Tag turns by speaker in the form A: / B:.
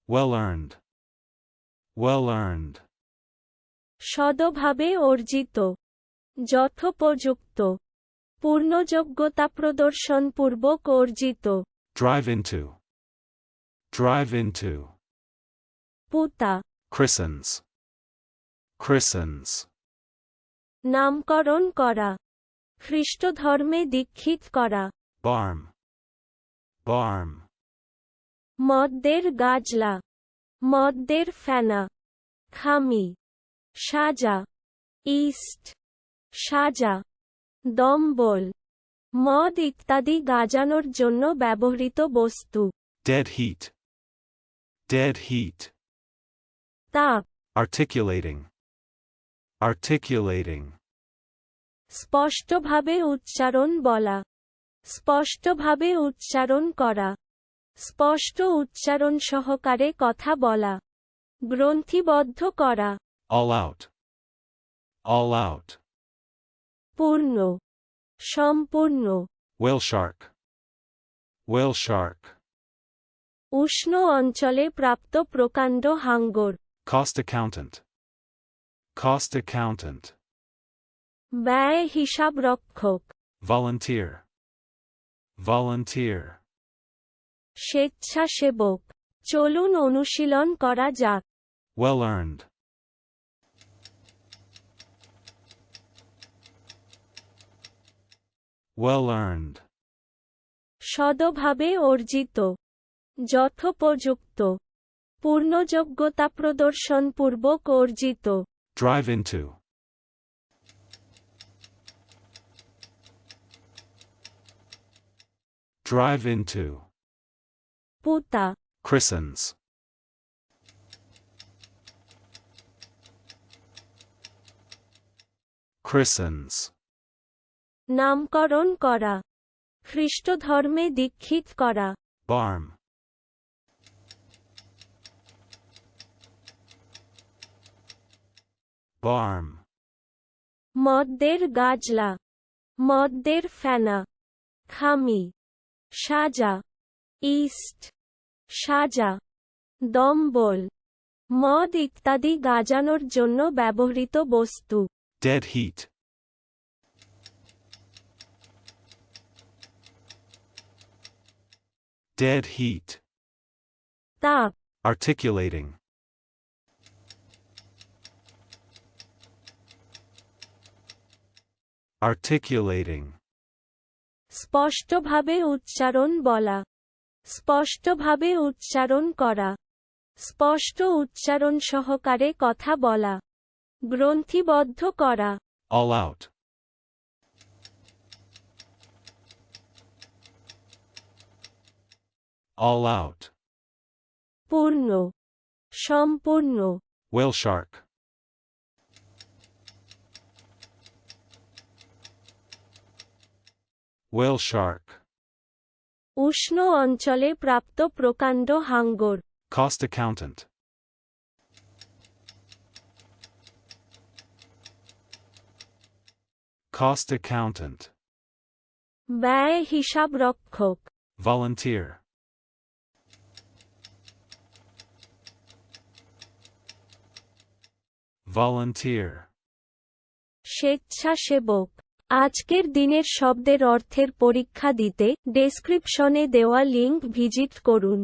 A: Well earned. Well earned.
B: সদভাবে অর্জিত, যথোপযুক্ত, পূর্ণযোগ্যতা প্রদর্শনপূর্বক অর্জিত।
A: Drive into. Drive into.
B: পুতা,
A: Christens. Christens.
B: নামকরণ করা, খ্রিস্ট ধর্মে দীক্ষিত করা।
A: Barm. Barm.
B: মদ্যের গাজলা, মদ্যের ফেনা, খামি, সাজা, ইস্ট, সাজা, দম্বল, মদ ইত্যাদি গাজানোর জন্য ব্যবহৃত বস্তু।
A: Dead heat. Dead heat.
B: তাপ,
A: Articulating. Articulating.
B: স্পষ্টভাবে উচ্চারণ বলা, স্পষ্টভাবে উচ্চারণ করা, স্পষ্ট উচ্চারণ সহকারে কথা বলা, গ্রন্থিবদ্ধ করা।
A: All out. All out.
B: পূর্ণ, সম্পূর্ণ।
A: Whale shark. Whale shark.
B: উষ্ণ অঞ্চলে প্রাপ্ত প্রকাণ্ড হাঙ্গর।
A: Cost accountant. Cost accountant.
B: ব্যয় হিসাবরক্ষক।
A: Volunteer. Volunteer.
B: স্বেচ্ছাসেবক। চলুন অনুশীলন করা যাক।
A: Well earned. Well earned.
B: সদভাবে অর্জিত, যথোপযুক্ত, পূর্ণযোগ্যতা প্রদর্শনপূর্বক অর্জিত।
A: Drive into. Drive into.
B: পুতা,
A: Christens. Christens.
B: নামকরণ করা, খ্রিস্ট ধর্মে দীক্ষিত করা।
A: Barm. Barm.
B: মদ্যের গাজলা, মদ্যের ফেনা, খামি, সাজা, ইস্ট, সাজা, দম্বল, মদ ইত্যাদি গাজানোর জন্য ব্যবহৃত বস্তু।
A: Dead heat. Dead heat.
B: তাপ,
A: Articulating. Articulating.
B: স্পষ্টভাবে উচ্চারণ বলা, স্পষ্টভাবে উচ্চারণ করা, স্পষ্ট উচ্চারণ সহকারে কথা বলা, গ্রন্থিবদ্ধ করা।
A: All out. All out.
B: পূর্ণ, সম্পূর্ণ।
A: Whale shark. Whale shark.
B: উষ্ণ অঞ্চলে প্রাপ্ত প্রকাণ্ড হাঙ্গর।
A: Cost accountant. Cost accountant.
B: ব্যয় হিসাবরক্ষক।
A: Volunteer. Volunteer.
B: স্বেচ্ছাসেবক। আজকের দিনের শব্দের অর্থের পরীক্ষা দিতে ডেসক্রিপশনে দেওয়া লিংক ভিজিট করুন।